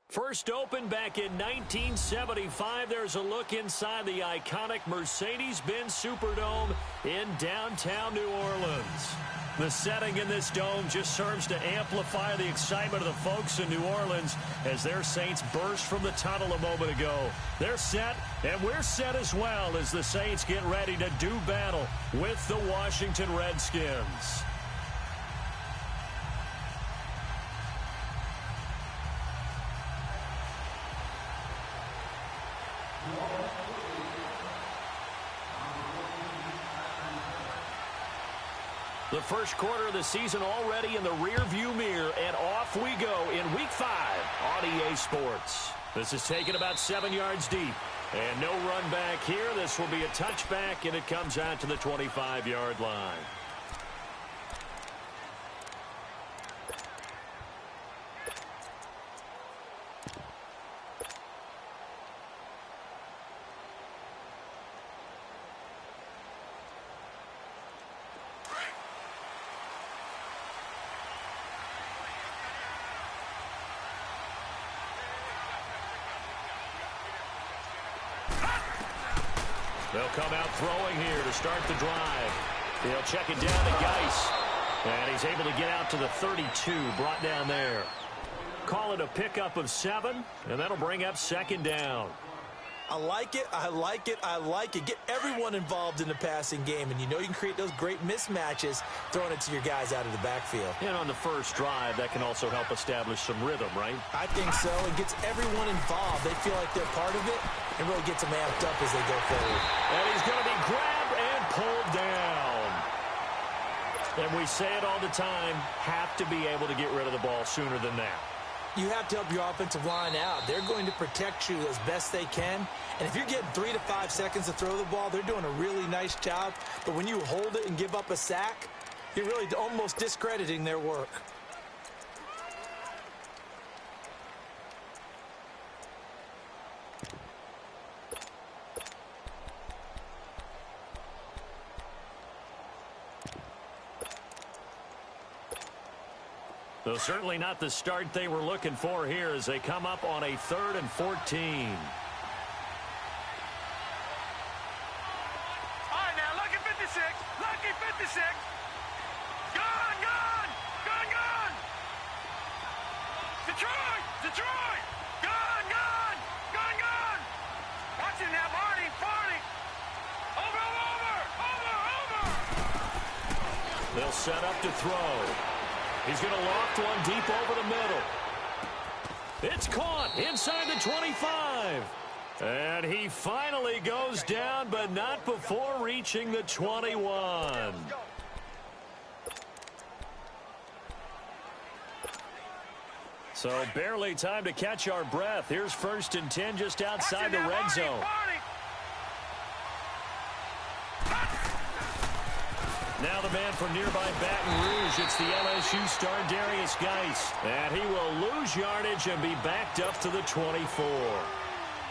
First opened back in 1975, there's a look inside the iconic Mercedes-Benz Superdome in downtown New Orleans. The setting in this dome just serves to amplify the excitement of the folks in New Orleans as their Saints burst from the tunnel a moment ago. They're set, and we're set as well as the Saints get ready to do battle with the Washington Redskins. The first quarter of the season already in the rearview mirror, and off we go in Week 5 on EA Sports. This is taken about 7 yards deep, and no run back here. This will be a touchback, and it comes out to the 25-yard line. They'll come out throwing here to start the drive. They'll check it down to Geis. And he's able to get out to the 32, brought down there. Call it a pickup of 7, and that'll bring up second down. I like it, I like it, I like it. Get everyone involved in the passing game, and you know you can create those great mismatches throwing it to your guys out of the backfield. And on the first drive, that can also help establish some rhythm, right? I think so. It gets everyone involved. They feel like they're part of it and really gets them amped up as they go forward. And he's going to be grabbed and pulled down. And we say it all the time, have to be able to get rid of the ball sooner than that. You have to help your offensive line out. They're going to protect you as best they can. And if you're getting 3 to 5 seconds to throw the ball, they're doing a really nice job. But when you hold it and give up a sack, you're really almost discrediting their work. So certainly not the start they were looking for here as they come up on a 3rd and 14. All right, now, lucky 56. Lucky 56. Gone, gone. Gone, gone. Detroit. Detroit. Gone, gone. Gone, gone. Watch it now, Marty. Marty. Over, over. Over, over. They'll set up to throw. He's going to loft one deep over the middle. It's caught inside the 25. And he finally goes down, but not before reaching the 21. So barely time to catch our breath. Here's 1st and 10 just outside the red zone. Now the man from nearby Baton Rouge, it's the LSU star Darius Geis. And he will lose yardage and be backed up to the 24.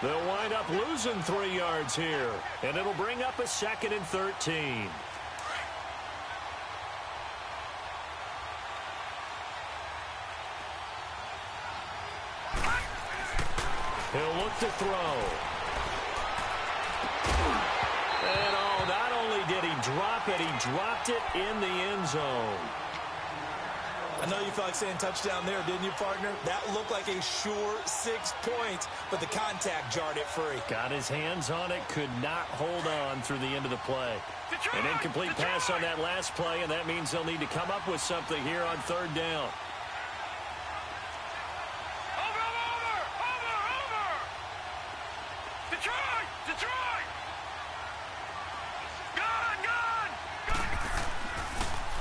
They'll wind up losing 3 yards here. And it'll bring up a 2nd and 13. He'll look to throw. And not only did he drop it, he dropped it in the end zone. I know you felt like saying touchdown there, didn't you, partner? That looked like a sure 6 points, but the contact jarred it free. Got his hands on it, could not hold on through the end of the play. An incomplete pass on that last play, and that means they'll need to come up with something here on 3rd down.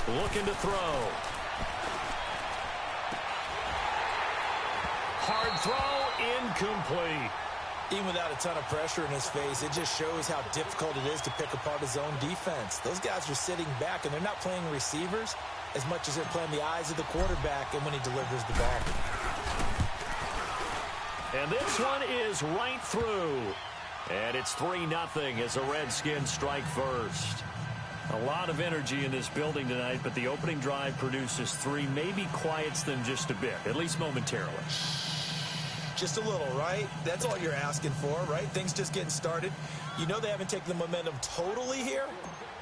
Looking to throw. Hard throw, incomplete. Even without a ton of pressure in his face, it just shows how difficult it is to pick apart his own defense. Those guys are sitting back, and they're not playing receivers as much as they're playing the eyes of the quarterback and when he delivers the ball. And this one is right through. And it's 3-0 as the Redskins strike first. A lot of energy in this building tonight, but the opening drive produces 3, maybe quiets them just a bit, at least momentarily. Just a little, right? That's all you're asking for, right? Things just getting started. You know they haven't taken the momentum totally here,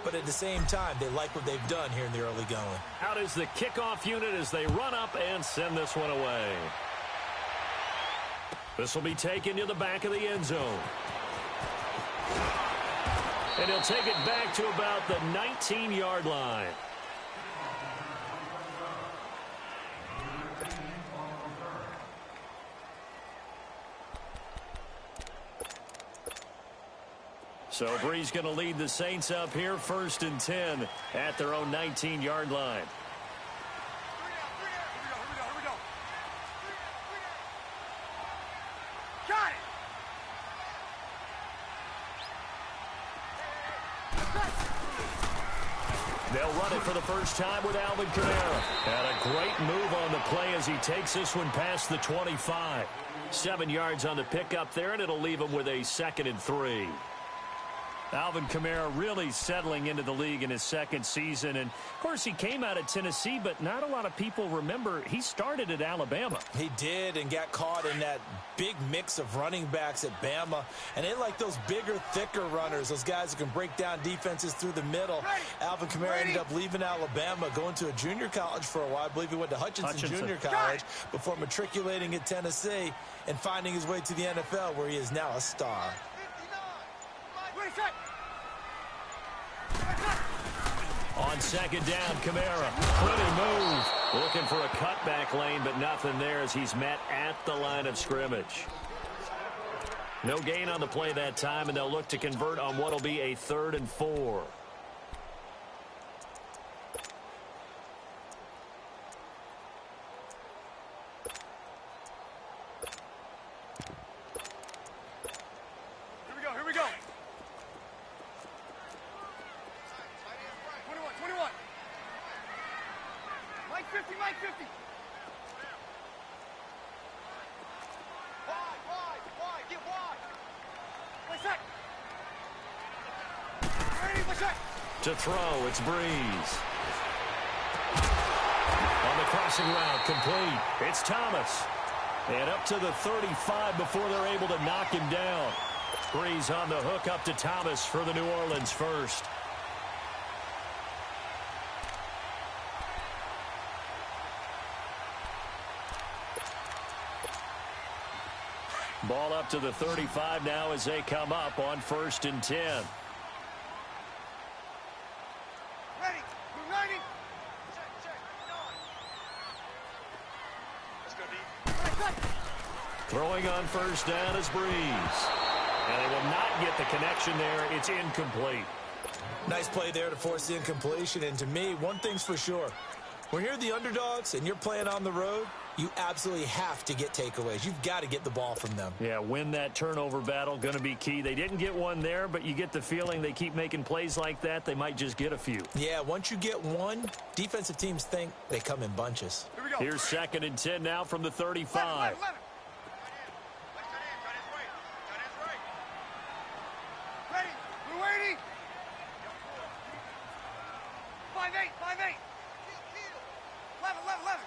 but at the same time, they like what they've done here in the early going. Out is the kickoff unit as they run up and send this one away. This will be taken to the back of the end zone. And he'll take it back to about the 19-yard line. So Bree's going to lead the Saints up here, 1st and 10 at their own 19-yard line. Got it. They'll run it for the first time with Alvin Kamara. And a great move on the play as he takes this one past the 25. 7 yards on the pickup there, and it'll leave him with a 2nd and 3. Alvin Kamara really settling into the league in his 2nd season. And, of course, he came out of Tennessee, but not a lot of people remember he started at Alabama. He did and got caught in that big mix of running backs at Bama. And they like those bigger, thicker runners, those guys who can break down defenses through the middle. Alvin Kamara ended up leaving Alabama, going to a junior college for a while. I believe he went to Hutchinson Junior College before matriculating at Tennessee and finding his way to the NFL, where he is now a star. On 2nd down, Kamara. Pretty move. Looking for a cutback lane, but nothing there as he's met at the line of scrimmage. No gain on the play that time, and they'll look to convert on what will be a 3rd and 4. Here we go. 21. Mike 50. Wide. Get wide. What's that? Ready, what's that? To throw, it's Breeze. On the crossing route, complete. It's Thomas. And up to the 35 before they're able to knock him down. Breeze on the hook up to Thomas for the New Orleans first. Ball up to the 35 now as they come up on 1st and 10. Ready. We're ready. Check. Let's go, D. Throwing on 1st down is Breeze. And they will not get the connection there. It's incomplete. Nice play there to force the incompletion. And to me, one thing's for sure. When you're the underdogs and you're playing on the road, you absolutely have to get takeaways. You've got to get the ball from them. Yeah, win that turnover battle, going to be key. They didn't get one there, but you get the feeling they keep making plays like that, they might just get a few. Yeah, once you get one, defensive teams think they come in bunches. Here we go. Here's 2nd and 10 now from the 35. 11. Ready. We're waiting. 5-8. 11.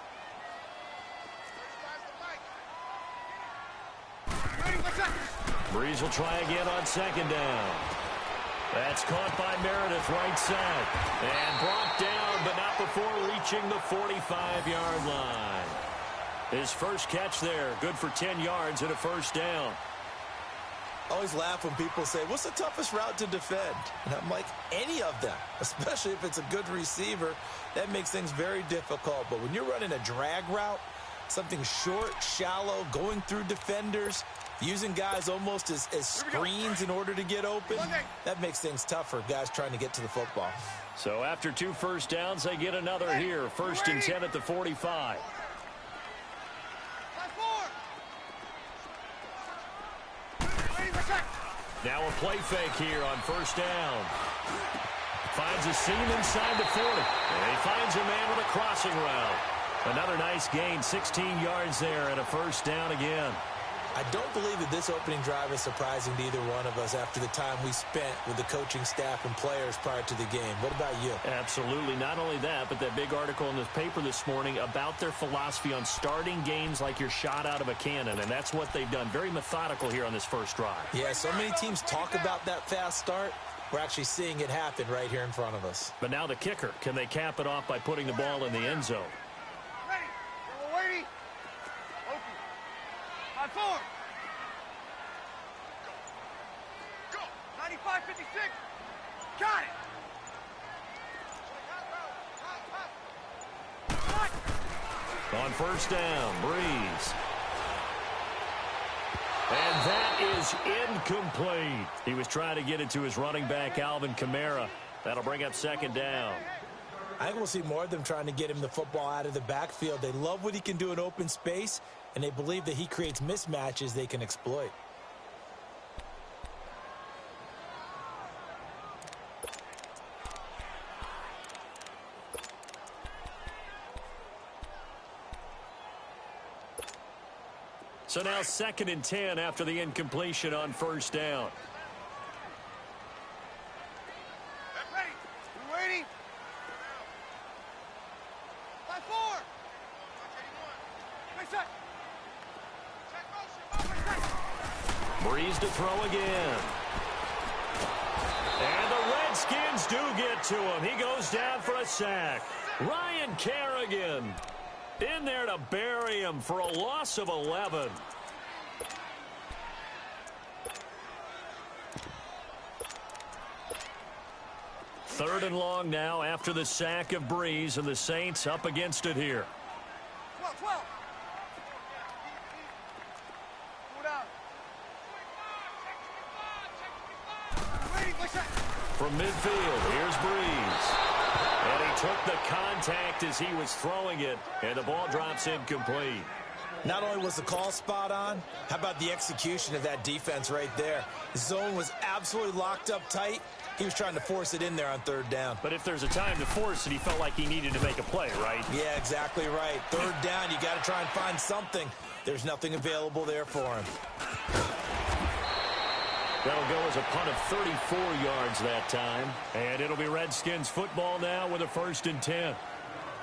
Breeze will try again on 2nd down. That's caught by Meredith right side. And brought down, but not before reaching the 45-yard line. His first catch there, good for 10 yards and a 1st down. I always laugh when people say, what's the toughest route to defend? And I'm like, any of them, especially if it's a good receiver. That makes things very difficult. But when you're running a drag route, something short, shallow, going through defenders, using guys almost as screens in order to get open, that makes things tough for guys trying to get to the football. So after 2 1st downs, they get another here. 1st and 10 at the 45. Now a play fake here on 1st down. Finds a seam inside the 40. And he finds a man with a crossing route. Another nice gain, 16 yards there and a 1st down again. I don't believe that this opening drive is surprising to either one of us after the time we spent with the coaching staff and players prior to the game. What about you? Absolutely. Not only that, but that big article in the paper this morning about their philosophy on starting games like you're shot out of a cannon, and that's what they've done. Very methodical here on this first drive. Yeah, so many teams talk about that fast start. We're actually seeing it happen right here in front of us. But now the kicker. Can they cap it off by putting the ball in the end zone? Ready. Waiting. Open. On 4. Go. 95-56. Got it. On first down, Breeze. And that is incomplete. He was trying to get it to his running back, Alvin Kamara. That'll bring up second down. I think we'll see more of them trying to get him the football out of the backfield. They love what he can do in open space, and they believe that he creates mismatches they can exploit. So now 2nd and 10 after the incompletion on first down. Ready. We're waiting. On 4. Make set. Breeze to throw again. And the Redskins do get to him. He goes down for a sack. Ryan Kerrigan in there to bury him for a loss of 11. Third and long now after the sack of Breeze, and the Saints up against it here. 12. Go down. Waiting. Make set. From midfield, here's Breeze. And he took the contact as he was throwing it, and the ball drops incomplete. Not only was the call spot on, how about the execution of that defense right there? The zone was absolutely locked up tight. He was trying to force it in there on third down. But if there's a time to force it, he felt like he needed to make a play, right? Yeah, exactly right. Third down, you got to try and find something. There's nothing available there for him. That'll go as a punt of 34 yards that time. And it'll be Redskins football now with a 1st and 10.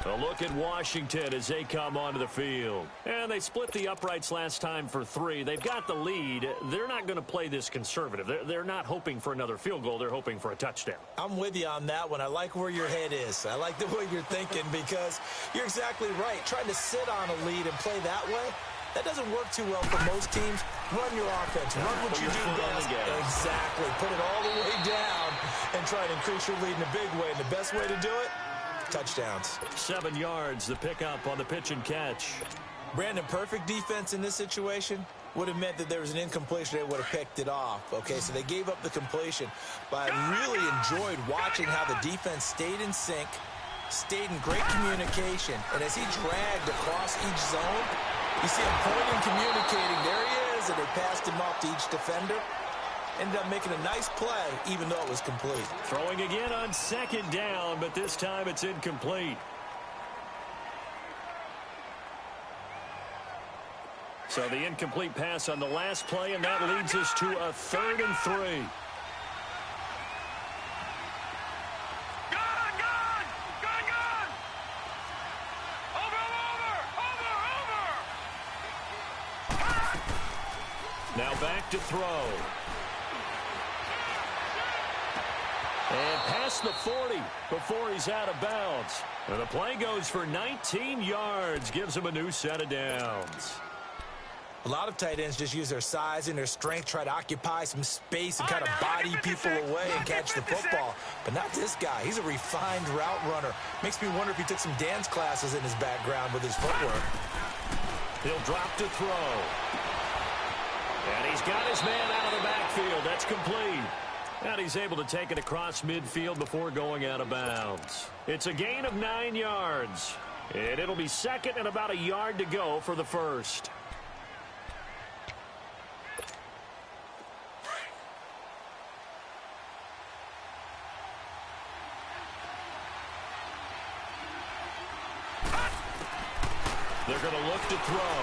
A look at Washington as they come onto the field. And they split the uprights last time for 3. They've got the lead. They're not going to play this conservative. They're not hoping for another field goal. They're hoping for a touchdown. I'm with you on that one. I like where your head is. I like the way you're thinking because you're exactly right. Trying to sit on a lead and play that way, that doesn't work too well for most teams. Run your offense. Run what you do best. Exactly. Put it all the way down and try to increase your lead in a big way. And the best way to do it, touchdowns. 7 yards, the pickup on the pitch and catch. Brandon, perfect defense in this situation would have meant that there was an incompletion. They would have picked it off. Okay, so they gave up the completion. But I really enjoyed watching how the defense stayed in sync, stayed in great communication, and as he dragged across each zone, you see him pointing, communicating. There he is, and they passed him off to each defender. Ended up making a nice play, even though it was complete. Throwing again on 2nd down, but this time it's incomplete. So the incomplete pass on the last play, and that leads us to a 3rd and 3. Gone! Over! Now back to throw. And past the 40 before he's out of bounds. And the play goes for 19 yards, gives him a new set of downs. A lot of tight ends just use their size and their strength, try to occupy some space and kind of body people away and catch the football. But not this guy. He's a refined route runner. Makes me wonder if he took some dance classes in his background with his footwork. He'll drop to throw. And he's got his man out of the backfield. That's complete. And he's able to take it across midfield before going out of bounds. It's a gain of 9 yards. And it'll be 2nd and about a yard to go for the first. They're going to look to throw.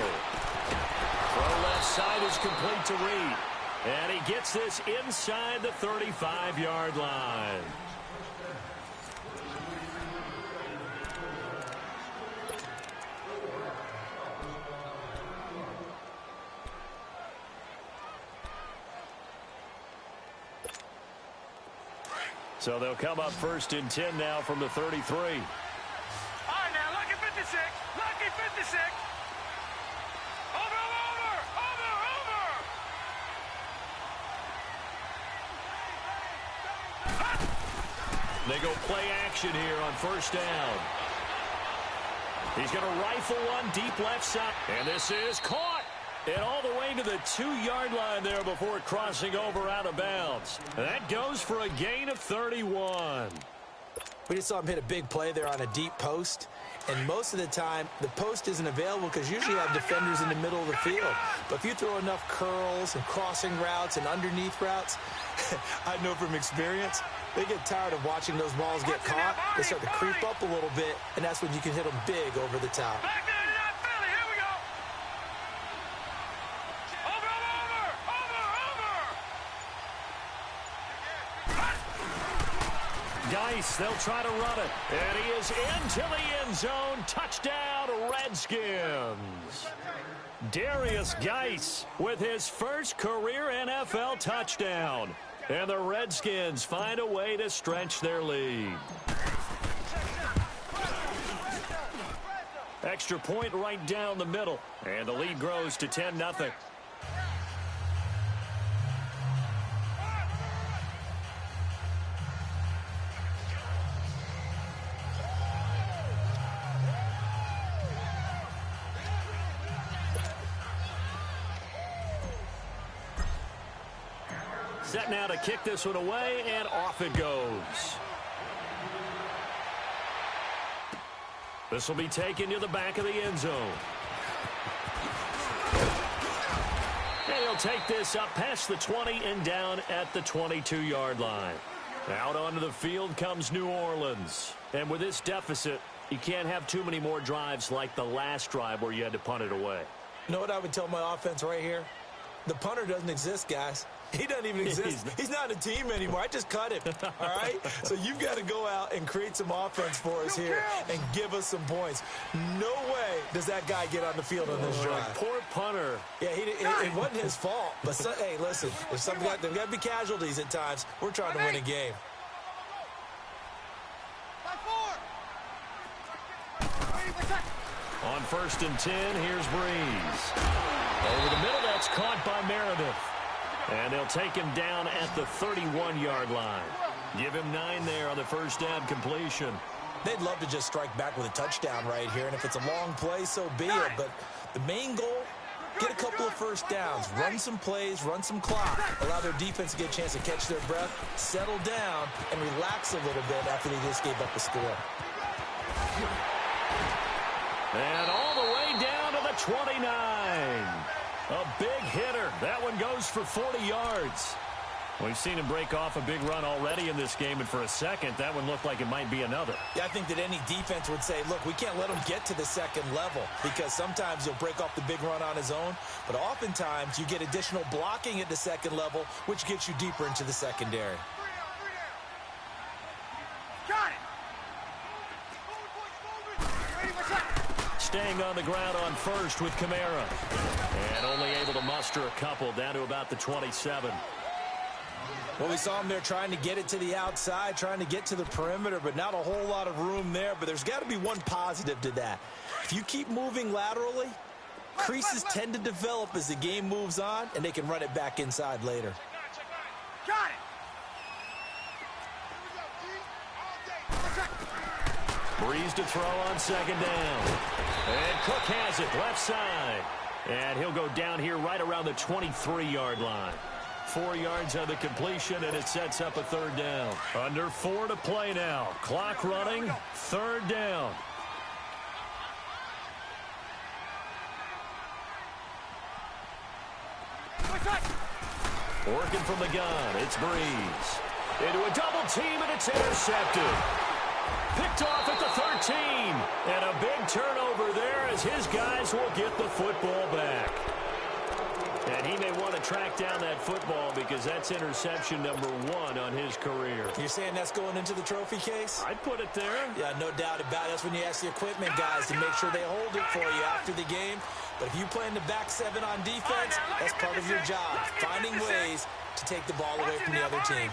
Throw left outside is complete to Reed. And he gets this inside the 35-yard line. So they'll come up 1st and 10 now from the 33. All right, now, lucky 56. Lucky 56. Over. They go play action here on 1st down. He's going to rifle one deep left side. And this is caught. And all the way to the 2-yard line there before crossing over out of bounds. And that goes for a gain of 31. We just saw him hit a big play there on a deep post. And most of the time, the post isn't available because usually you have defenders in the middle of the field. But if you throw enough curls and crossing routes and underneath routes, I know from experience, they get tired of watching those balls get caught. They start to creep up a little bit, and that's when you can hit them big over the top. Back there to that Philly. Here we go. Over. Geis, they'll try to run it. And he is into the end zone. Touchdown, Redskins. Darius Geis with his first career NFL touchdown. And the Redskins find a way to stretch their lead. Extra point right down the middle. And the lead grows to 10-0. Set now to kick this one away, and off it goes. This will be taken to the back of the end zone. And he'll take this up past the 20 and down at the 22-yard line. Out onto the field comes New Orleans. And with this deficit, you can't have too many more drives like the last drive where you had to punt it away. You know what I would tell my offense right here? The punter doesn't exist, guys. He doesn't even exist. He's not a team anymore. I just cut him, all right? So you've got to go out and create some offense for us here and give us some points. No way does that guy get on the field on this drive. Poor punter. Yeah, it wasn't his fault. But, hey, listen, there's got to be casualties at times. We're trying to win a game. On 1st and 10, here's Breeze. Over the middle, that's caught by Meredith. And they'll take him down at the 31-yard line. Give him 9 there on the first down completion. They'd love to just strike back with a touchdown right here, and if it's a long play, so be it. But the main goal, get a couple of first downs, run some plays, run some clock, allow their defense to get a chance to catch their breath, settle down, and relax a little bit after they just gave up a score. And all the way down to the 29. A big hitter. That one goes for 40 yards. We've seen him break off a big run already in this game, and for a second, that one looked like it might be another. Yeah, I think that any defense would say, look, we can't let him get to the second level because sometimes he'll break off the big run on his own, but oftentimes you get additional blocking at the second level, which gets you deeper into the secondary. Got it. Staying on the ground on first with Kamara. And only able to muster a couple down to about the 27. Well, we saw him there trying to get it to the outside, trying to get to the perimeter, but not a whole lot of room there. But there's got to be one positive to that. If you keep moving laterally, creases tend to develop as the game moves on, and they can run it back inside later. Got it. Breeze to throw on second down. And Cook has it left side. And he'll go down here right around the 23-yard line. 4 yards on the completion, and it sets up a third down. Under 4 to play now. Clock running, third down. Working from the gun, it's Breeze. Into a double team, and it's intercepted. Picked off at the 13. And a big turnover there as his guys will get the football back. And he may want to track down that football because that's interception number 1 on his career. You're saying that's going into the trophy case? I'd put it there. Yeah, no doubt about it. That's when you ask the equipment guys to make sure they hold it for you after the game. But if you play in the back 7 on defense, that's part of your job, finding ways to take the ball away from the other team.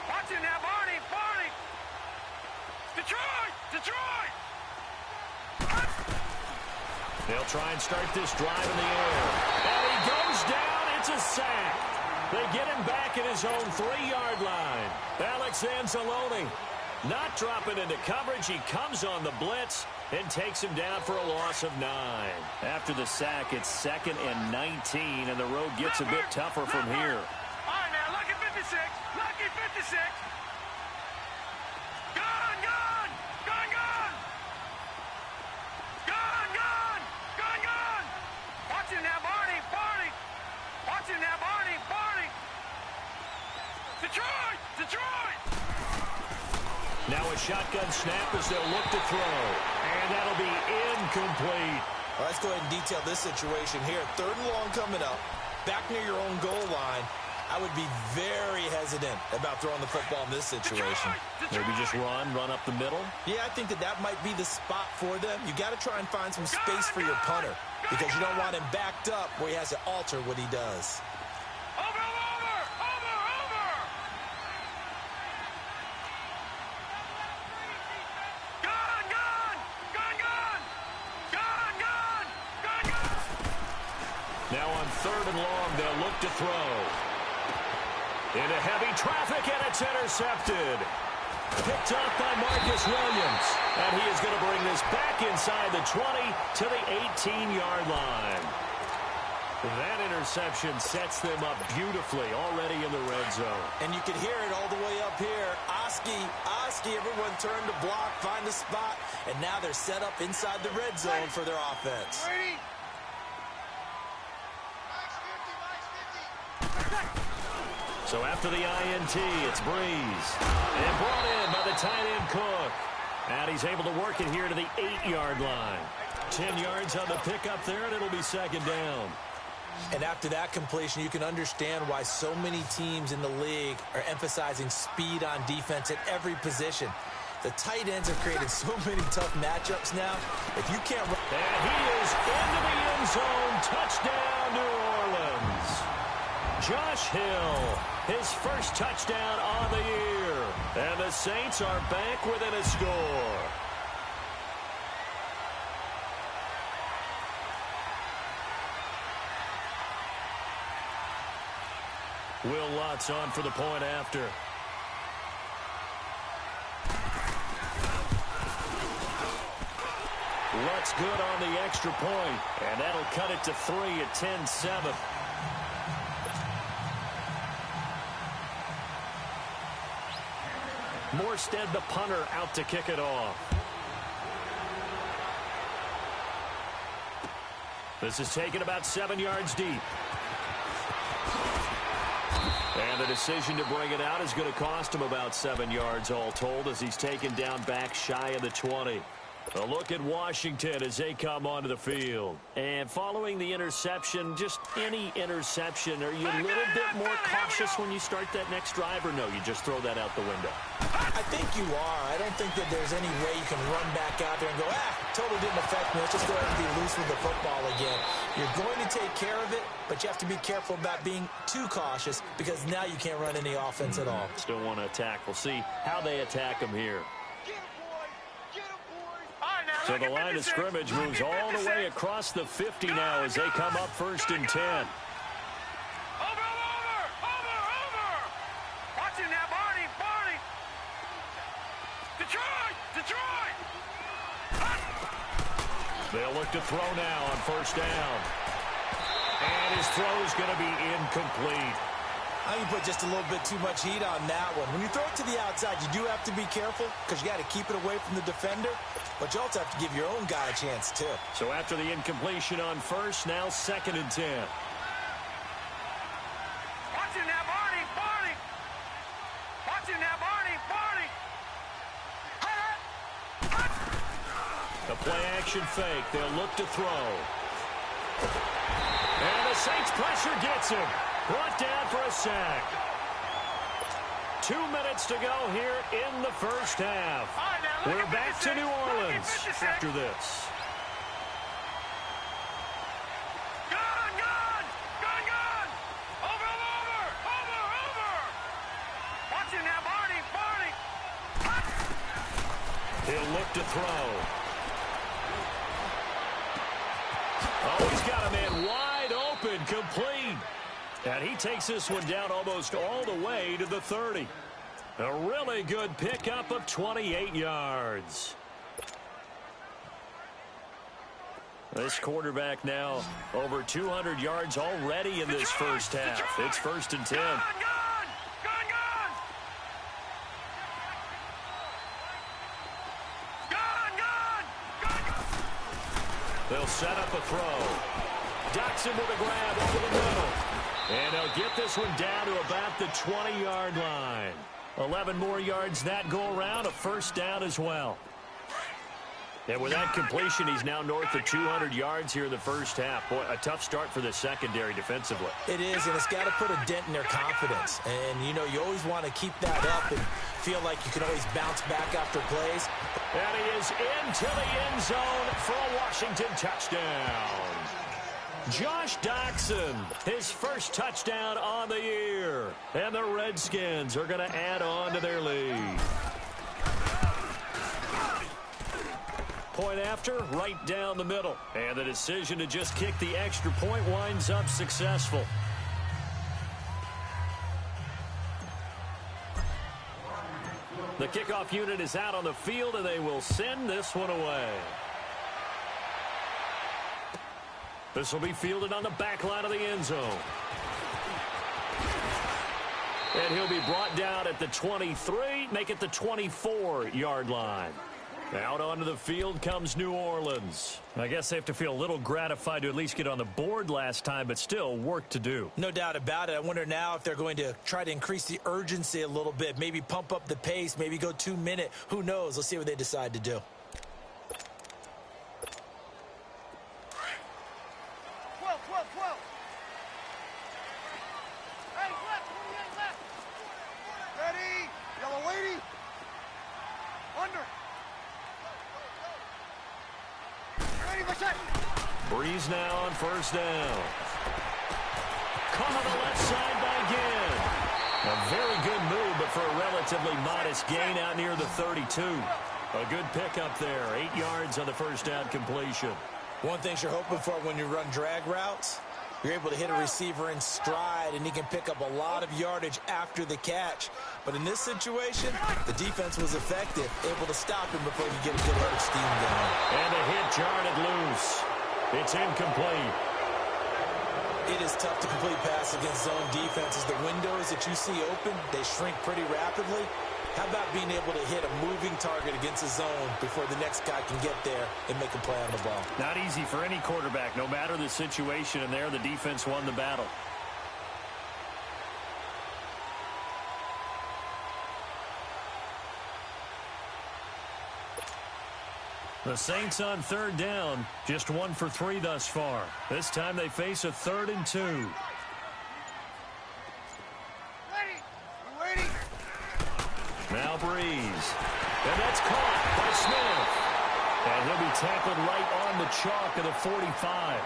Watching that, Barney, Barney. Detroit, Detroit. They'll try and start this drive in the air. And he goes down. It's a sack. They get him back at his own 3-yard line. Alex Anzalone not dropping into coverage. He comes on the blitz and takes him down for a loss of 9. After the sack, it's 2nd and 19, and the road gets a bit tougher from here. All right, now, lucky 56. Lucky 56. Gone, gone. Gone, gone. Gone, gone. Gone, gone. Watching that, Barney, Barney. Watching that, Barney, Barney. Detroit, Detroit. Now a shotgun snap as they'll look to throw. And that'll be incomplete. Well, let's go ahead and detail this situation here. 3rd and long coming up. Back near your own goal line. I would be very hesitant about throwing the football in this situation. Maybe just run up the middle. Yeah, I think that might be the spot for them. You got to try and find some space for your punter because you don't want him backed up where he has to alter what he does. Over, over, over, over. Gone, gone. Gone, gone. Gone, gone. Gone, gone. Now on 3rd and long, they'll look to throw. Into heavy traffic, and it's intercepted. Picked off by Marcus Williams. And he is going to bring this back inside the 20 to the 18-yard line. That interception sets them up beautifully already in the red zone. And you can hear it all the way up here. Oski, everyone turned to block, find a spot, and now they're set up inside the red zone for their offense. Ready? So after the INT, it's Breeze. And brought in by the tight end Cook. And he's able to work it here to the 8-yard line. 10 yards on the pickup there, and it'll be 2nd down. And after that completion, you can understand why so many teams in the league are emphasizing speed on defense at every position. The tight ends have created so many tough matchups now. If you can't... And he is into the end zone. Touchdown, New Orleans. Josh Hill, his first touchdown on the year. And the Saints are back within a score. Will Lutz on for the point after. Lutz good on the extra point, and that'll cut it to 3 at 10-7. Morstead, the punter, out to kick it off. This is taken about 7 yards deep. And the decision to bring it out is going to cost him about 7 yards all told as he's taken down back shy of the 20. A look at Washington as they come onto the field. And following the interception, just any interception, are you a little bit more cautious when you start that next drive, or no, you just throw that out the window? I think you are. I don't think that there's any way you can run back out there and go, totally didn't affect me. Let's just go ahead and be loose with the football again. You're going to take care of it, but you have to be careful about being too cautious because now you can't run any offense at all. Still want to attack. We'll see how they attack him here. So the line of scrimmage moves all the way across the 50 now as they come up 1st and 10. Over. Watching that, Barney. Detroit. They'll look to throw now on 1st down. And his throw is going to be incomplete. I think you put just a little bit too much heat on that one. When you throw it to the outside, you do have to be careful because you got to keep it away from the defender, but you also have to give your own guy a chance too. So after the incompletion on 1st, now 2nd and 10. Watching that, Barney. Watching that, Barney. The play action fake. They'll look to throw. And the Saints pressure gets him. Brought down for a sack. 2 minutes to go here in the first half. We're back to New Orleans after this. He'll look to throw. Oh, he's got a man wide open, complete. And he takes this one down almost all the way to the 30. A really good pickup of 28 yards. This quarterback now over 200 yards already in this first half. It's 1st and 10. They'll set up a throw. Doxson with a grab over the middle. And they'll get this one down to about the 20-yard line. 11 more yards that go around, a first down as well. And with that completion, he's now north of 200 yards here in the first half. Boy, a tough start for the secondary defensively. It is, and it's got to put a dent in their confidence. And, you know, you always want to keep that up and feel like you can always bounce back after plays. And he is into the end zone for a Washington touchdown. Josh Doxson, his first touchdown on the year. And the Redskins are going to add on to their lead. Point after, right down the middle. And the decision to just kick the extra point winds up successful. The kickoff unit is out on the field, and they will send this one away. This will be fielded on the back line of the end zone. And he'll be brought down at the 23, make it the 24-yard line. Out onto the field comes New Orleans. I guess they have to feel a little gratified to at least get on the board last time, but still work to do. No doubt about it. I wonder now if they're going to try to increase the urgency a little bit, maybe pump up the pace, maybe go 2 minute. Who knows? Let's see what they decide to do. 12. Hey, left, 28 left. Ready, yellow lady. Under. Breeze now on first down. Caught on the left side by Ginn. A very good move, but for a relatively modest gain out near the 32. A good pickup there. 8 yards on the first down completion. One thing you're hoping for when you run drag routes, you're able to hit a receiver in stride, and he can pick up a lot of yardage after the catch. But in this situation, the defense was effective, able to stop him before he get a good head of steam going. And a hit jarred it loose. It's incomplete. It is tough to complete pass against zone defenses. The windows that you see open, they shrink pretty rapidly. How about being able to hit a moving target against a zone before the next guy can get there and make a play on the ball? Not easy for any quarterback, no matter the situation, and there the defense won the battle. The Saints on third down, just 1 for 3 thus far. This time they face a 3rd and 2. Ready. Now Breeze. And that's caught by Smith. And he'll be tackled right on the chalk of the 45.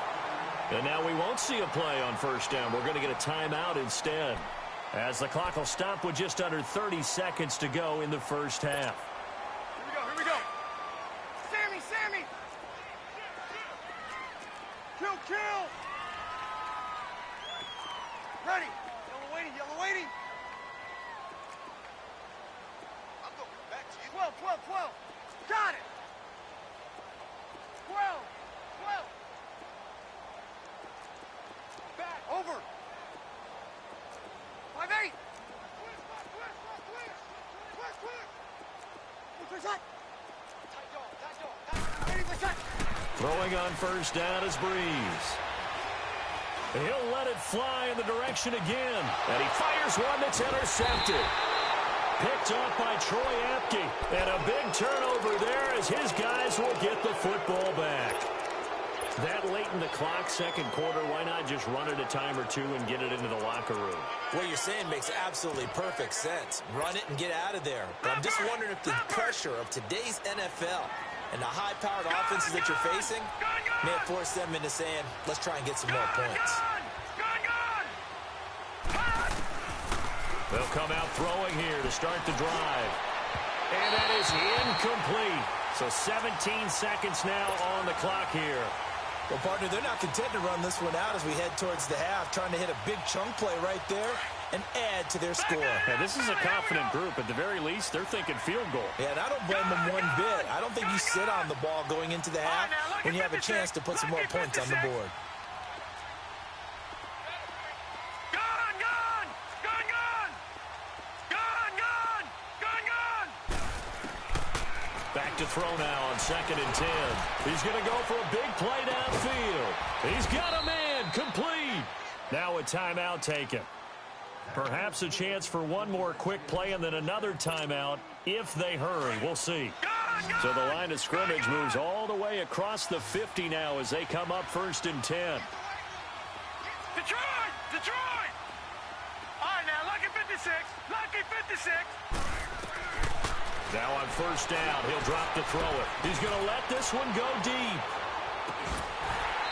And now we won't see a play on first down. We're going to get a timeout instead, as the clock will stop with just under 30 seconds to go in the first half. Here we go. Sammy. Kill. Ready. Yellow waiting. I'm going back to you. 12. Got it. 12. Back. Over. 5-8. Quick. Throwing on first down is Breeze. He'll let it fly in the direction again. And he fires one that's intercepted. Picked off by Troy Apke. And a big turnover there as his guys will get the football back. That late in the clock, second quarter, why not just run it a time or two and get it into the locker room? What you're saying makes absolutely perfect sense. Run it and get out of there. But I'm just wondering if the pressure of today's NFL and the high-powered offenses that you're facing may have forced them into saying, let's try and get some more points. They'll come out throwing here to start the drive. And that is incomplete. So 17 seconds now on the clock here. Well, partner, they're not content to run this one out as we head towards the half, trying to hit a big chunk play right there and add to their score. Yeah, this is a confident group. At the very least, they're thinking field goal. Yeah, and I don't blame them one bit. I don't think you sit on the ball going into the half when you have a chance to put some more points on the board. Back to throw now on 2nd and 10. He's going to go for a big play downfield. He's got a man complete. Now a timeout taken. Perhaps a chance for one more quick play and then another timeout if they hurry. We'll see. So the line of scrimmage moves all the way across the 50 now as they come up 1st and 10. Detroit! All right, now, lucky 56. Lucky 56. Now on 1st down, he'll drop to throw it. He's going to let this one go deep.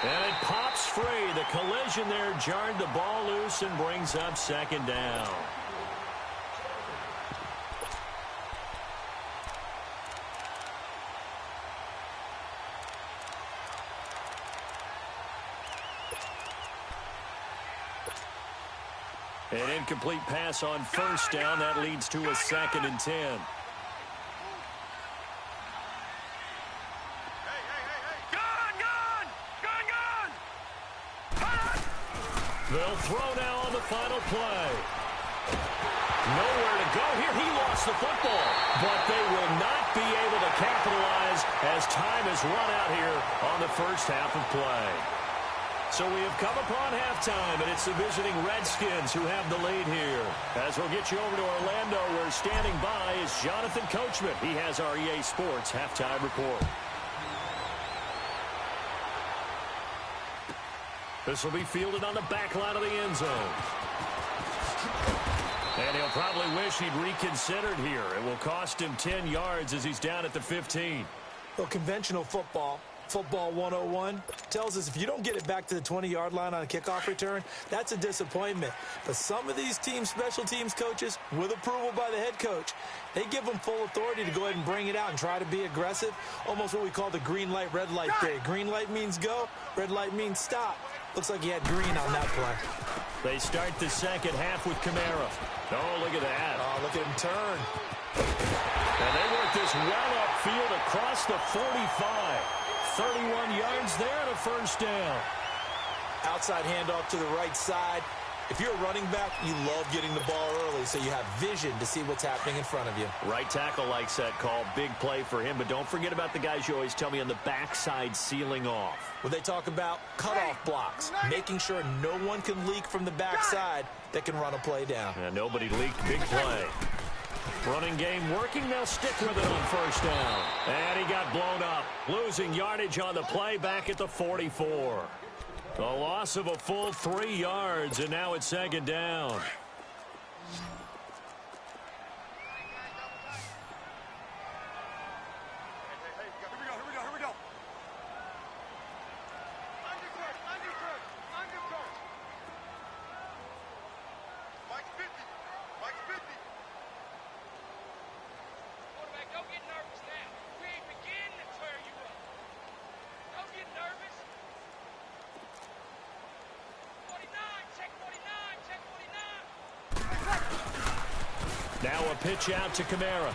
And it pops free. The collision there jarred the ball loose and brings up 2nd down. An incomplete pass on 1st down. That leads to a 2nd and 10. They'll throw now on the final play. Nowhere to go here. He lost the football. But they will not be able to capitalize as time has run out here on the first half of play. So we have come upon halftime, and it's the visiting Redskins who have the lead here. As we'll get you over to Orlando, where standing by is Jonathan Coachman. He has our EA Sports halftime report. This will be fielded on the back line of the end zone. And he'll probably wish he'd reconsidered here. It will cost him 10 yards as he's down at the 15. Well, conventional football 101, tells us if you don't get it back to the 20-yard line on a kickoff return, that's a disappointment. But some of these special teams coaches, with approval by the head coach, they give them full authority to go ahead and bring it out and try to be aggressive, almost what we call the green light, red light theory. Green light means go, red light means stop. Looks like he had green on that play. They start the second half with Kamara. Oh, look at that. Oh, look at him turn. And they work this well upfield across the 45. 31 yards there and a 1st down. Outside handoff to the right side. If you're a running back, you love getting the ball early so you have vision to see what's happening in front of you. Right tackle likes that call. Big play for him. But don't forget about the guys you always tell me on the backside sealing off. Well, they talk about cutoff blocks, making sure no one can leak from the backside that can run a play down. Yeah, nobody leaked. Big play. Running game working. They'll stick with it on 1st down. And he got blown up. Losing yardage on the play back at the 44. A loss of a full 3 yards, and now it's 2nd down. Now a pitch out to Kamara.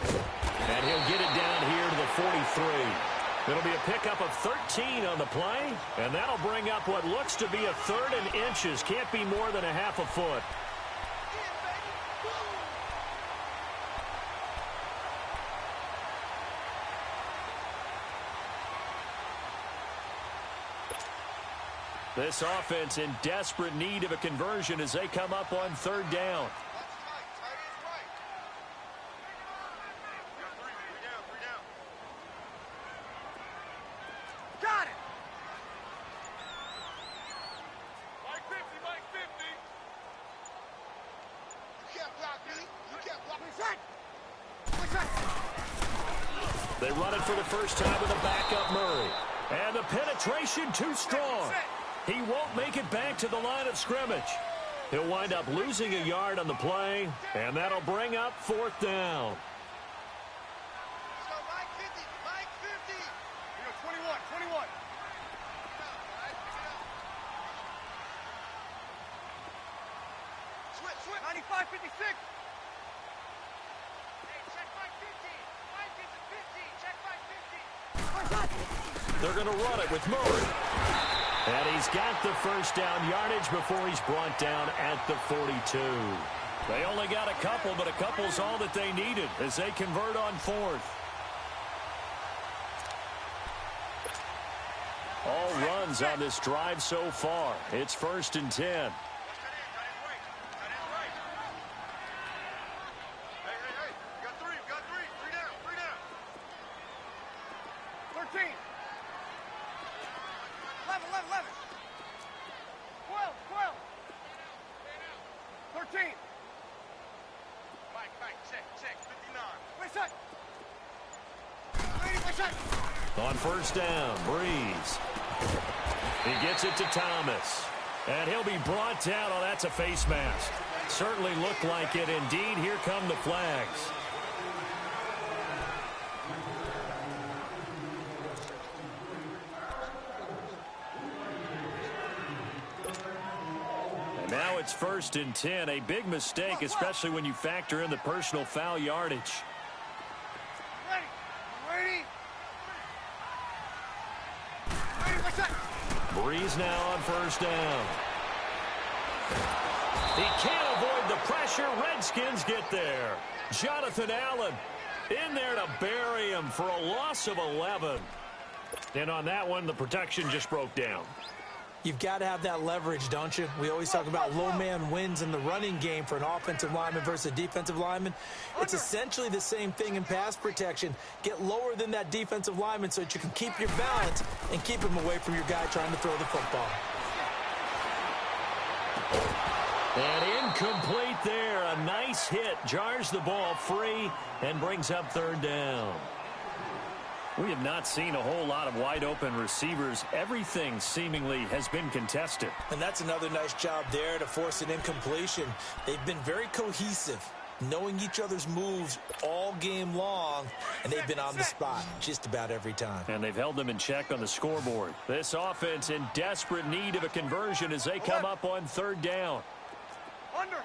And he'll get it down here to the 43. It'll be a pickup of 13 on the play. And that'll bring up what looks to be a 3rd and inches. Can't be more than a half a foot. This offense in desperate need of a conversion as they come up on 3rd down. They run it for the first time with a backup Murray. And the penetration too strong. He won't make it back to the line of scrimmage. He'll wind up losing a yard on the play, and that'll bring up fourth down. So Mike 50, Mike 50. 21. Switch. 95, 56. Hey, check Mike 50. Mike is a 50. Check Mike 50. They're going to run it with Murray. And he's got the first down yardage before he's brought down at the 42. They only got a couple, but a couple's all that they needed as they convert on fourth. All runs on this drive so far. It's 1st and 10. On first down, Breeze. He gets it to Thomas. And he'll be brought down. Oh, that's a face mask. Certainly looked like it. Indeed, here come the flags. And now it's 1st and 10. A big mistake, especially when you factor in the personal foul yardage. Breeze now on first down. He can't avoid the pressure. Redskins get there. Jonathan Allen in there to bury him for a loss of 11. And on that one, the protection just broke down. You've got to have that leverage, don't you? We always talk about low man wins in the running game for an offensive lineman versus a defensive lineman. It's essentially the same thing in pass protection. Get lower than that defensive lineman so that you can keep your balance and keep him away from your guy trying to throw the football. And incomplete there. A nice hit. Jars the ball free and brings up 3rd down. We have not seen a whole lot of wide-open receivers. Everything seemingly has been contested. And that's another nice job there to force an incompletion. They've been very cohesive, knowing each other's moves all game long, and they've been on the spot just about every time. And they've held them in check on the scoreboard. This offense in desperate need of a conversion as they come up on 3rd down. Under.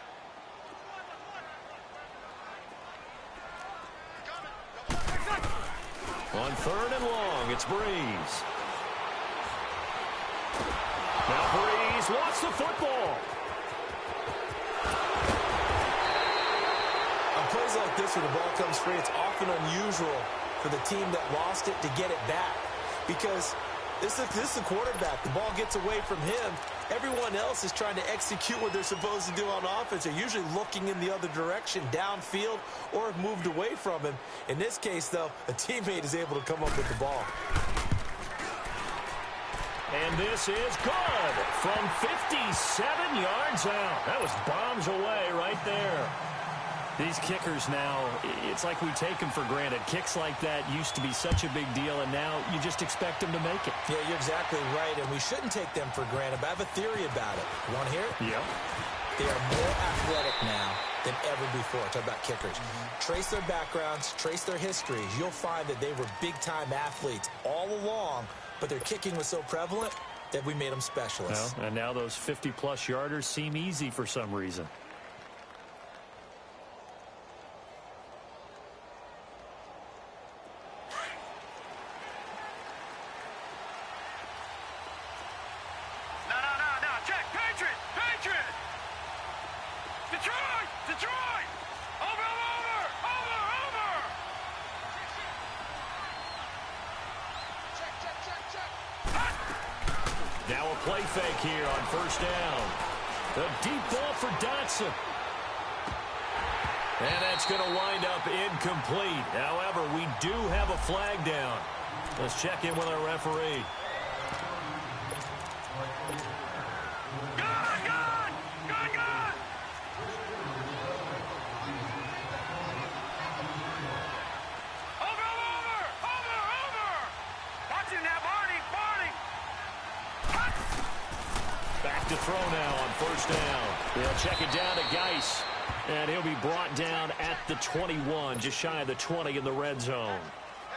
On 3rd and long, it's Breeze. Now Breeze lost the football. On plays like this where the ball comes free, it's often unusual for the team that lost it to get it back. Because this is the quarterback. The ball gets away from him. Everyone else is trying to execute what they're supposed to do on offense. They're usually looking in the other direction, downfield, or have moved away from him. In this case, though, a teammate is able to come up with the ball. And this is good from 57 yards out. That was bombs away right there. These kickers now, it's like we take them for granted. Kicks like that used to be such a big deal, and now you just expect them to make it. Yeah, you're exactly right, and we shouldn't take them for granted, but I have a theory about it. You want to hear it? Yep. They are more athletic now than ever before. Talk about kickers. Trace their backgrounds, trace their histories. You'll find that they were big-time athletes all along, but their kicking was so prevalent that we made them specialists. Well, and now those 50-plus yarders seem easy for some reason. Detroit! Over! Check. Now a play fake here on first down. The deep ball for Dotson. And that's going to wind up incomplete. However, we do have a flag down. Let's check in with our referee. throw now on first down. They'll check it down to Geis. And he'll be brought down at the 21, just shy of the 20 in the red zone.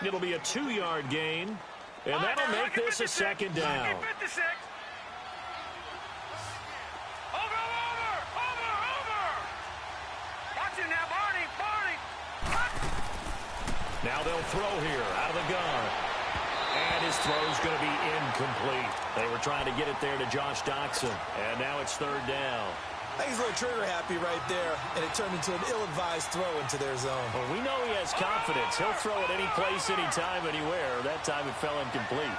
It'll be a 2-yard gain, and that'll make this a second down. Now they'll throw here out of the gun. And his throw's going to be incomplete. They were trying to get it there to Josh Doxson, and now it's third down. I think he's a little trigger happy right there, and it turned into an ill-advised throw into their zone. Well, we know he has confidence. He'll throw it any place, anytime, anywhere. That time it fell incomplete.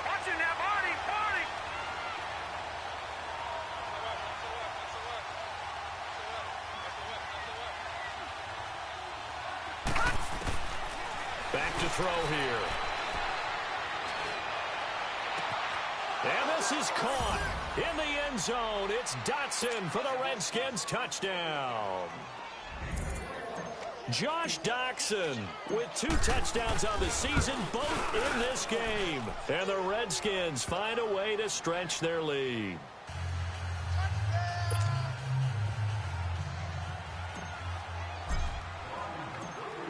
Watching that, Marty! Back to throw here. And this is caught in the end zone. It's Dotson for the Redskins touchdown. Josh Doxson with 2 touchdowns on the season, both in this game. And the Redskins find a way to stretch their lead.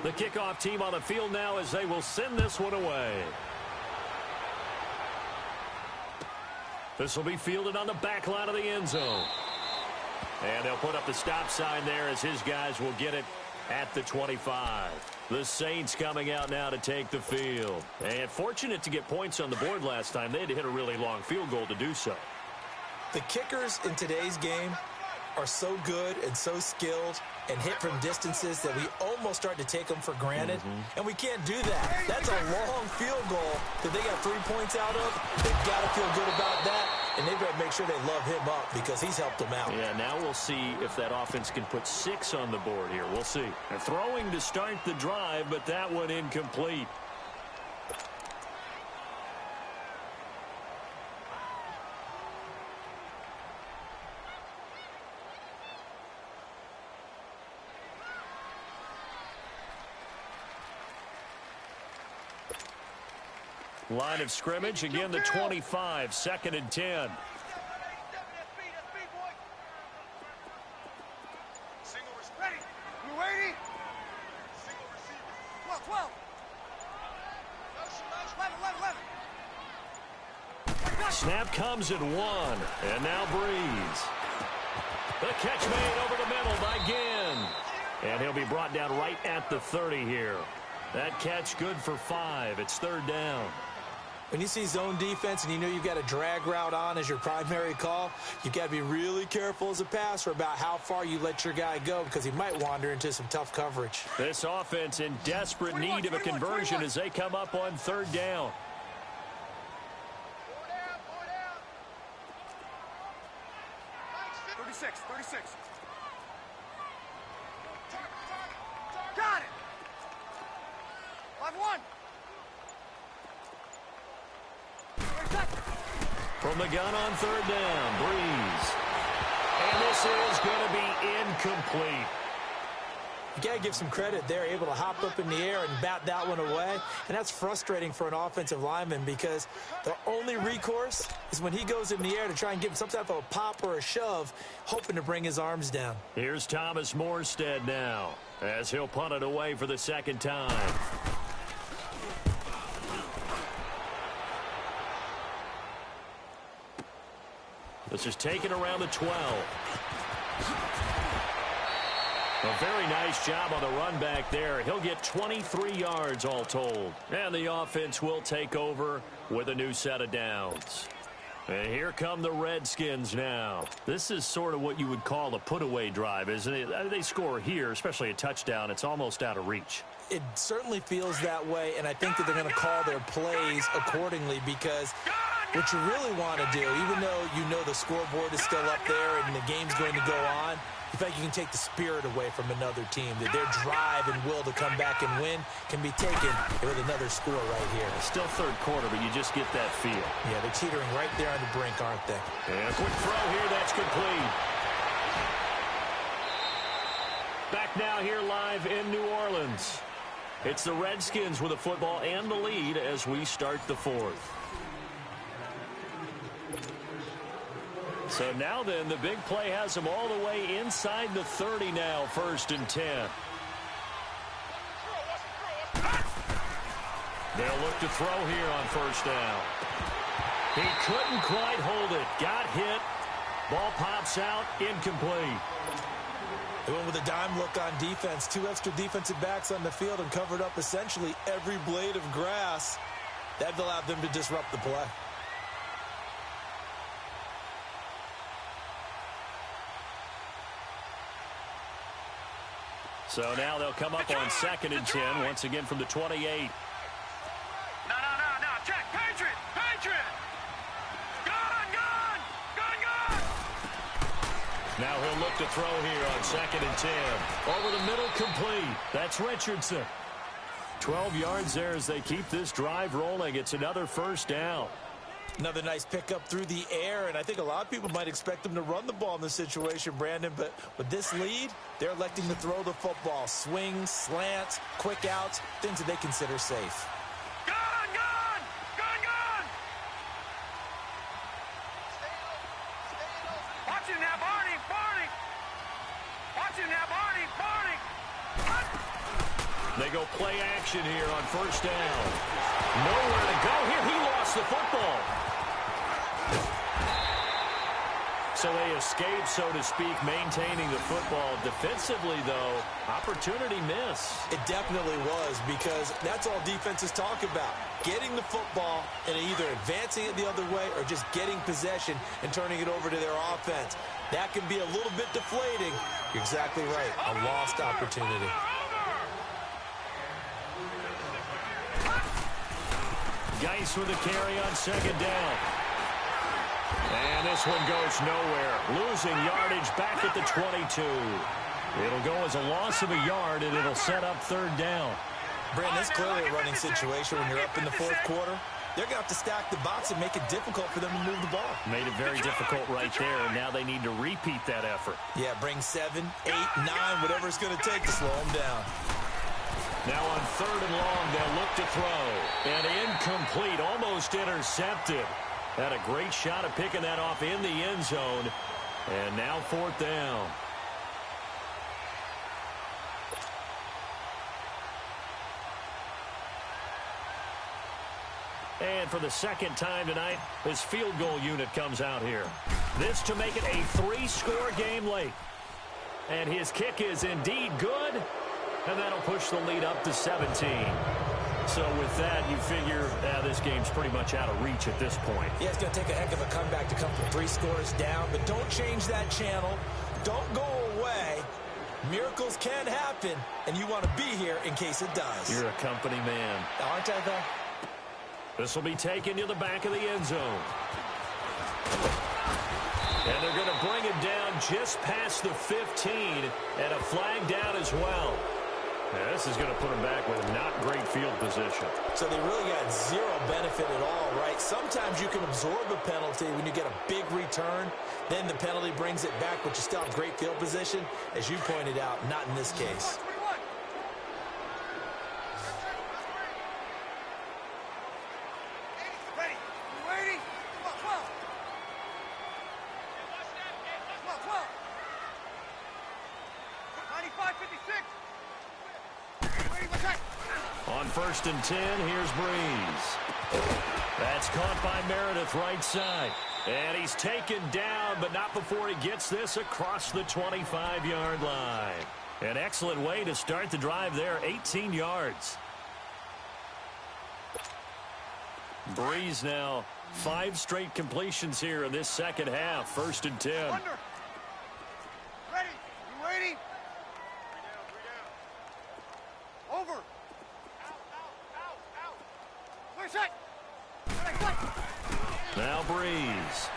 The kickoff team on the field now as they will send this one away. This will be fielded on the back line of the end zone. And they'll put up the stop sign there as his guys will get it at the 25. The Saints coming out now to take the field. And fortunate to get points on the board last time. They had to hit a really long field goal to do so. The kickers in today's game are so good and so skilled and hit from distances that we almost start to take them for granted. And we can't do that. That's a long field goal that they got 3 points out of. They've got to feel good about that, and they've got to make sure they love him up because he's helped them out. Yeah, now we'll see if that offense can put 6 on the board here. We'll see. They're throwing to start the drive, but that one incomplete. Line of scrimmage, again the 25, 2nd and 10. Snap comes at 1, and now Breeze. The catch made over the middle by Ginn. And he'll be brought down right at the 30 here. That catch good for 5. It's 3rd down. When you see zone defense and you know you've got a drag route on as your primary call, you've got to be really careful as a passer about how far you let your guy go because he might wander into some tough coverage. This offense in desperate need of a conversion as they come up on 3rd down. Got it! 5-1! From the gun on 3rd down, Breeze. And this is going to be incomplete. You got to give some credit. They're able to hop up in the air and bat that one away. And that's frustrating for an offensive lineman because the only recourse is when he goes in the air to try and give him some type of a pop or a shove, hoping to bring his arms down. Here's Thomas Morstead now as he'll punt it away for the 2nd time. This is taken around the 12. A very nice job on the run back there. He'll get 23 yards all told. And the offense will take over with a new set of downs. And here come the Redskins now. This is sort of what you would call a put-away drive, isn't it? They score here, especially a touchdown. It's almost out of reach. It certainly feels that way, and I think that they're going to call their plays accordingly because what you really want to do, even though you know the scoreboard is still up there and the game's going to go on, in fact, you can take the spirit away from another team. That their drive and will to come back and win can be taken with another score right here. It's still 3rd quarter, but you just get that feel. Yeah, they're teetering right there on the brink, aren't they? And a quick throw here, that's complete. Back now here live in New Orleans. It's the Redskins with the football and the lead as we start the 4th. So now then, the big play has them all the way inside the 30 now, 1st and 10. They'll look to throw here on 1st down. He couldn't quite hold it. Got hit. Ball pops out. Incomplete. They went with a dime look on defense. 2 extra defensive backs on the field and covered up essentially every blade of grass. That allowed them to disrupt the play. So now they'll come up on 2nd and 10, once again from the 28. No. Check. Patriot. Gun. Now he'll look to throw here on 2nd and 10. Over the middle, complete. That's Richardson. 12 yards there as they keep this drive rolling. It's another 1st down. Another nice pickup through the air, and I think a lot of people might expect them to run the ball in this situation, Brandon, but with this lead, they're electing to throw the football. Swings, slants, quick outs, things that they consider safe. Gun. Watching now, Barney. Watching now, Barney. They go play action here on 1st down. Nowhere to go here. He lost the football. So they escape, so to speak, maintaining the football. Defensively, though, opportunity miss. It definitely was, because that's all defenses talk about. Getting the football and either advancing it the other way or just getting possession and turning it over to their offense. That can be a little bit deflating. You're exactly right. A lost opportunity. Geis with a carry on 2nd down. And this one goes nowhere. Losing yardage back at the 22. It'll go as a loss of a yard, and it'll set up 3rd down. Brandon, it's clearly a running situation when you're up in the 4th quarter. They're going to have to stack the box and make it difficult for them to move the ball. Made it very difficult right there, and now they need to repeat that effort. Yeah, bring 7, 8, 9, whatever it's going to take to slow them down. Now on 3rd and long, they'll look to throw. And incomplete, almost intercepted. Had a great shot at picking that off in the end zone. And now 4th down. And for the 2nd time tonight, his field goal unit comes out here. This to make it a 3-score game late. And his kick is indeed good. And that'll push the lead up to 17. So with that, you figure this game's pretty much out of reach at this point. Yeah, it's going to take a heck of a comeback to come from 3 scores down. But don't change that channel. Don't go away. Miracles can happen, and you want to be here in case it does. You're a company man. Aren't I, though? This will be taken to the back of the end zone. And they're going to bring it down just past the 15, and a flag down as well. Now, this is going to put them back with not great field position. So they really got zero benefit at all, right? Sometimes you can absorb a penalty when you get a big return. Then the penalty brings it back, but you still have great field position. As you pointed out, not in this case. Ready. You ready? Come on, 12. Come on, 12. 95, 56. On 1st and 10, here's Breeze. That's caught by Meredith right side. And he's taken down, but not before he gets this across the 25-yard line. An excellent way to start the drive there, 18 yards. Breeze now, 5 straight completions here in this 2nd half, 1st and 10. Under. Ready. You ready? Over. Out. Clear set. Now Breeze.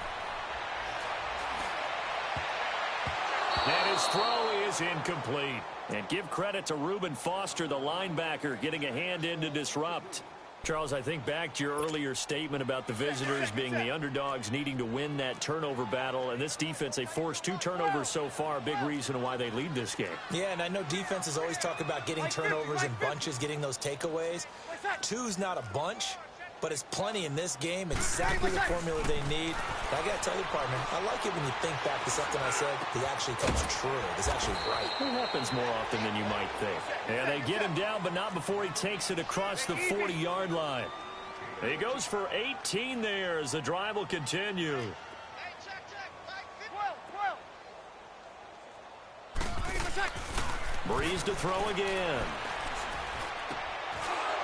And his throw is incomplete. And give credit to Reuben Foster, the linebacker, getting a hand in to disrupt. Charles, I think back to your earlier statement about the visitors being the underdogs needing to win that turnover battle. And this defense, they forced 2 turnovers so far, a big reason why they lead this game. Yeah, and I know defenses always talk about getting turnovers in bunches, getting those takeaways. 2's not a bunch. but it's plenty in this game, exactly the formula they need. And I got to tell you, partner, I like it when you think back to something I said that actually comes true. It's actually right. It happens more often than you might think. And they get him down, but not before he takes it across the 40-yard line. He goes for 18 there as the drive will continue. Breeze to throw again.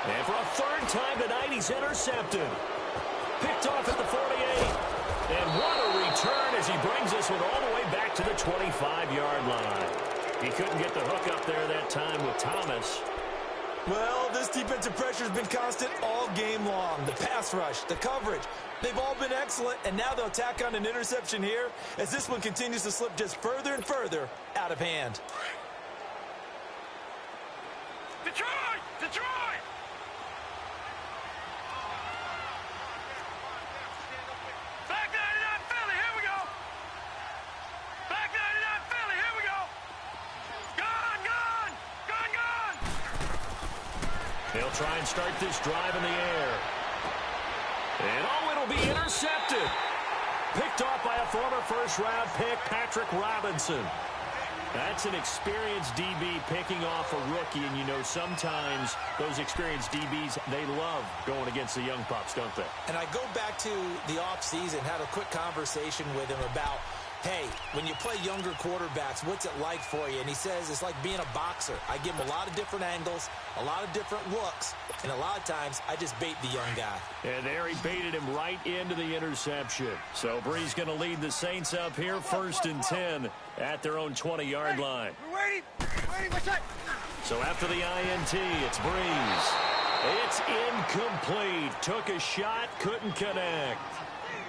And for a third time tonight, he's intercepted. Picked off at the 48. And what a return as he brings this one all the way back to the 25-yard line. He couldn't get the hook up there that time with Thomas. Well, this defensive pressure has been constant all game long. The pass rush, the coverage, they've all been excellent, and now they'll tack on an interception here as this one continues to slip just further and further out of hand. Detroit! Detroit! Back 99 Philly, here we go! Back 99 Philly, here we go! Gone, gone! Gone, gone! They'll try and start this drive in the air. And oh, it'll be intercepted. Picked off by a former first-round pick, Patrick Robinson. That's an experienced DB picking off a rookie, and you know sometimes those experienced DBs, they love going against the young pups, don't they? And I go back to the offseason, had a quick conversation with him about, hey, when you play younger quarterbacks, what's it like for you? And he says it's like being a boxer. I give him a lot of different angles, a lot of different looks, and a lot of times I just bait the young guy. And there he baited him right into the interception. So Breeze going to lead the Saints up here, 1st and 10 at their own 20-yard line. We're waiting! Waiting, what's that? So after the INT, it's Breeze. It's incomplete. Took a shot, couldn't connect.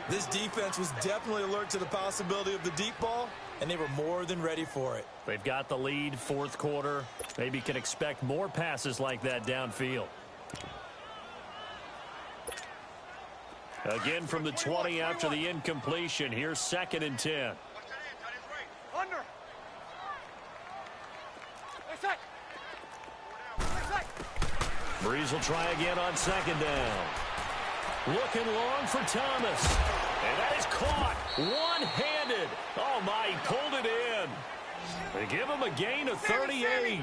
This defense was definitely alert to the possibility of the deep ball, and they were more than ready for it. They've got the lead, 4th quarter. Maybe can expect more passes like that downfield. Again from the 20 after the incompletion. Here's 2nd and 10. Under. What's that? What's that? Breeze will try again on 2nd down. Looking long for Thomas. And that is caught one-handed. Oh, my, he pulled it in. They give him a gain of 38.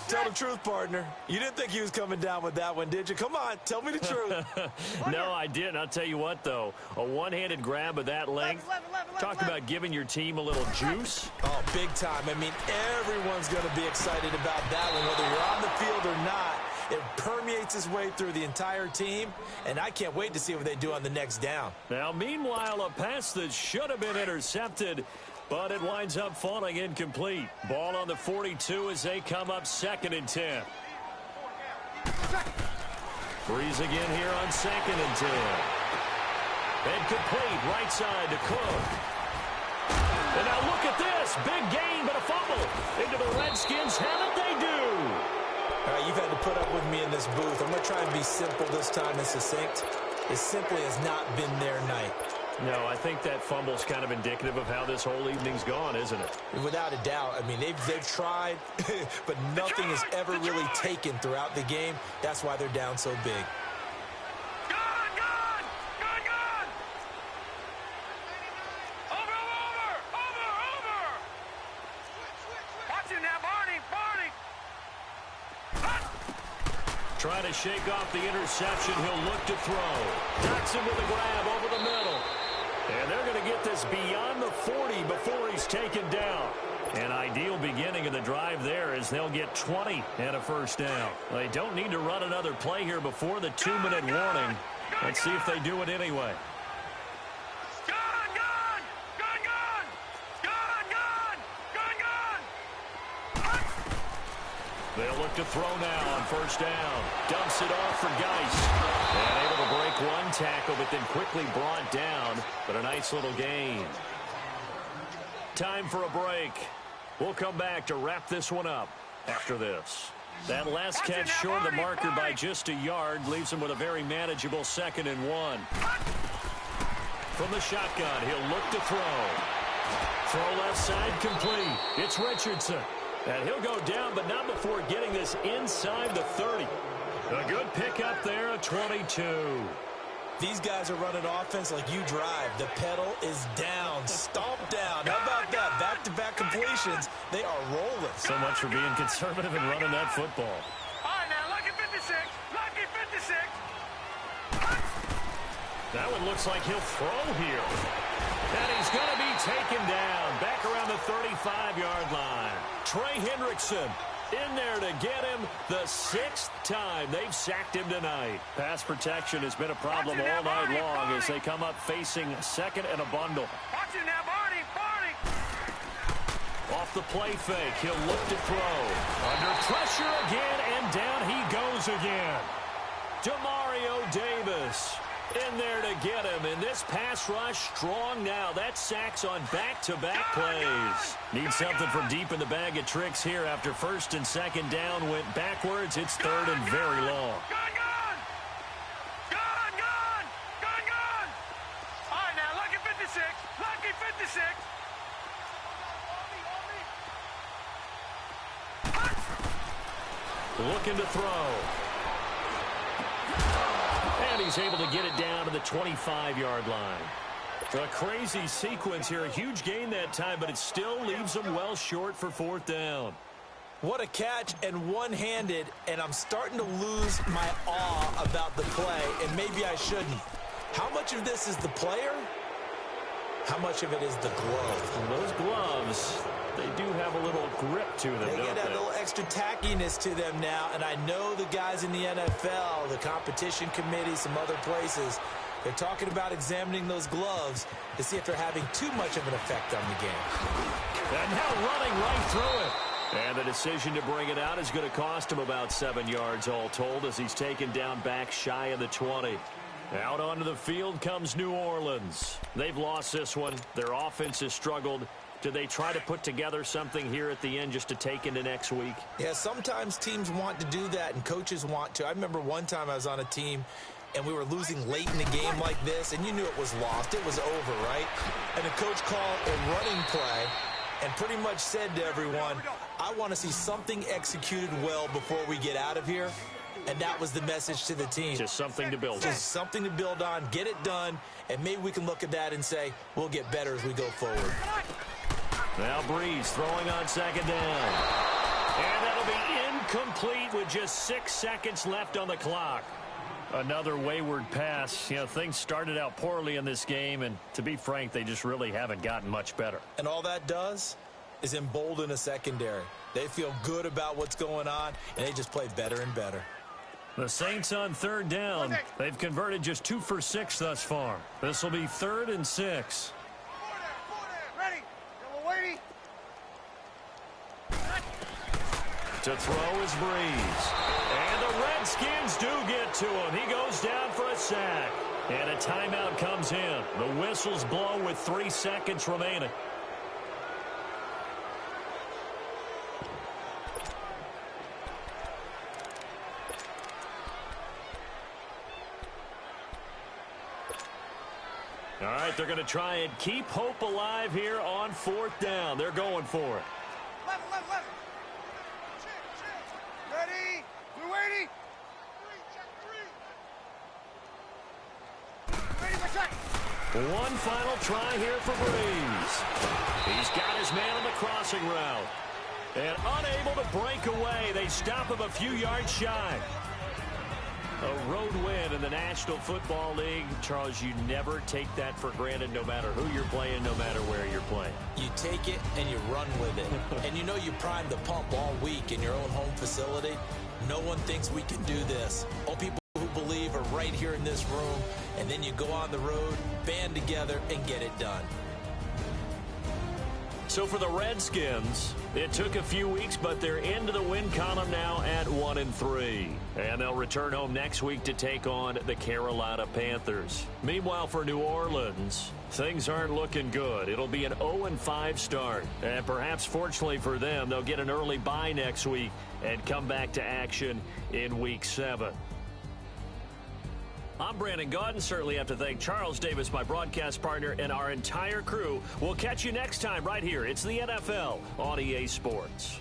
Tell the truth, partner. You didn't think he was coming down with that one, did you? Come on, tell me the truth. No, I didn't. I'll tell you what, though. A one-handed grab of that length. Talk about giving your team a little juice. Oh, big time. I mean, everyone's going to be excited about that one, whether you're on the field or not. It permeates its way through the entire team, and I can't wait to see what they do on the next down. Now, meanwhile, a pass that should have been intercepted, but it winds up falling incomplete. Ball on the 42 as they come up 2nd and 10. Breeze again here on 2nd and 10. And complete right side to Cook. And now look at this. Big gain, but a fumble. Into the Redskins. Haven't they do? All right, you've had to put up with me in this booth. I'm going to try and be simple this time and succinct. It simply has not been their night. No, I think that fumble's kind of indicative of how this whole evening's gone, isn't it? Without a doubt. I mean, they've tried, but nothing has ever really taken throughout the game. That's why they're down so big. Gone, gone! Gone, gone! Over, over, over, over! Watch it now, Barney, Barney! Trying to shake off the interception. He'll look to throw. Knocks him with a grab over the middle. And they're going to get this beyond the 40 before he's taken down. An ideal beginning of the drive there as they'll get 20 and a 1st down. They don't need to run another play here before the 2-minute warning. Let's see if they do it anyway. They'll look to throw now on 1st down. Dumps it off for Geis. And able to break one tackle, but then quickly brought down. But a nice little gain. Time for a break. We'll come back to wrap this one up after this. That last catch short of the marker by just a yard leaves him with a very manageable 2nd and 1. From the shotgun, he'll look to throw. Throw left side complete. It's Richardson. And he'll go down, but not before getting this inside the 30. A good pickup there, a 22. These guys are running offense like you drive. The pedal is down, stomped down. How about that? Back-to-back completions. They are rolling. So much for being conservative and running that football. All right, now, lucky 56. Lucky 56. That one looks like he'll throw here. And he's going to be taken down back around the 35-yard line. Trey Hendrickson in there to get him the 6th time they've sacked him tonight. Pass protection has been a problem all night long as they come up facing second and a bundle. Watch it now, Barney. Barney. Off the play fake, he'll look to throw. Under pressure again, and down he goes again. Demario Davis in there to get him, and this pass rush strong now. That sacks on back-to-back plays. Need something from deep in the bag of tricks here after first and second down went backwards. It's third and very long. Gone, gone. Gone, gone. Gone, gone. All right, now, lucky 56. Lucky 56. Looking to throw. And he's able to get it down to the 25-yard line. A crazy sequence here. A huge gain that time, but it still leaves them well short for 4th down. What a catch, and one-handed, and I'm starting to lose my awe about the play, and maybe I shouldn't. How much of this is the player? How much of it is the glove? And those gloves, they do have a little grip to them, They don't get that they? little extra tackiness to them now, and I know the guys in the NFL, the competition committee, some other places, they're talking about examining those gloves to see if they're having too much of an effect on the game. And now running right through it. And the decision to bring it out is going to cost him about 7 yards all told as he's taken down back shy of the 20. Out onto the field comes New Orleans. They've lost this one. Their offense has struggled. Do they try to put together something here at the end just to take into next week? Yeah, sometimes teams want to do that and coaches want to. I remember one time I was on a team and we were losing late in the game like this, and you knew it was lost. It was over, right? And the coach called a running play and pretty much said to everyone, I want to see something executed well before we get out of here. And that was the message to the team. Just something to build on. Just something to build on, get it done, and maybe we can look at that and say, we'll get better as we go forward. Now Breeze throwing on second down. And that'll be incomplete with just 6 seconds left on the clock. Another wayward pass. You know, things started out poorly in this game, and to be frank, they just really haven't gotten much better. And all that does is embolden a secondary. They feel good about what's going on, and they just play better and better. The Saints on third down. They've converted just 2 for 6 thus far. This will be 3rd and 6. Ready. Waiting. To throw is Breeze. And the Redskins do get to him. He goes down for a sack. And a timeout comes in. The whistles blow with 3 seconds remaining. All right, they're going to try and keep hope alive here on 4th down. They're going for it. Left. Ready. We're waiting. Ready, check. One final try here for Breeze. He's got his man on the crossing route. And unable to break away. They stop him a few yards shy. A road win in the National Football League. Charles, you never take that for granted no matter who you're playing, no matter where you're playing. You take it and you run with it. And you know you primed the pump all week in your own home facility. No one thinks we can do this. All people who believe are right here in this room. And then you go on the road, band together, and get it done. So for the Redskins, it took a few weeks, but they're into the win column now at 1-3. And they'll return home next week to take on the Carolina Panthers. Meanwhile, for New Orleans, things aren't looking good. It'll be an 0-5 start. And perhaps fortunately for them, they'll get an early bye next week and come back to action in Week 7. I'm Brandon Gaudin. Certainly have to thank Charles Davis, my broadcast partner, and our entire crew. We'll catch you next time right here. It's the NFL on EA Sports.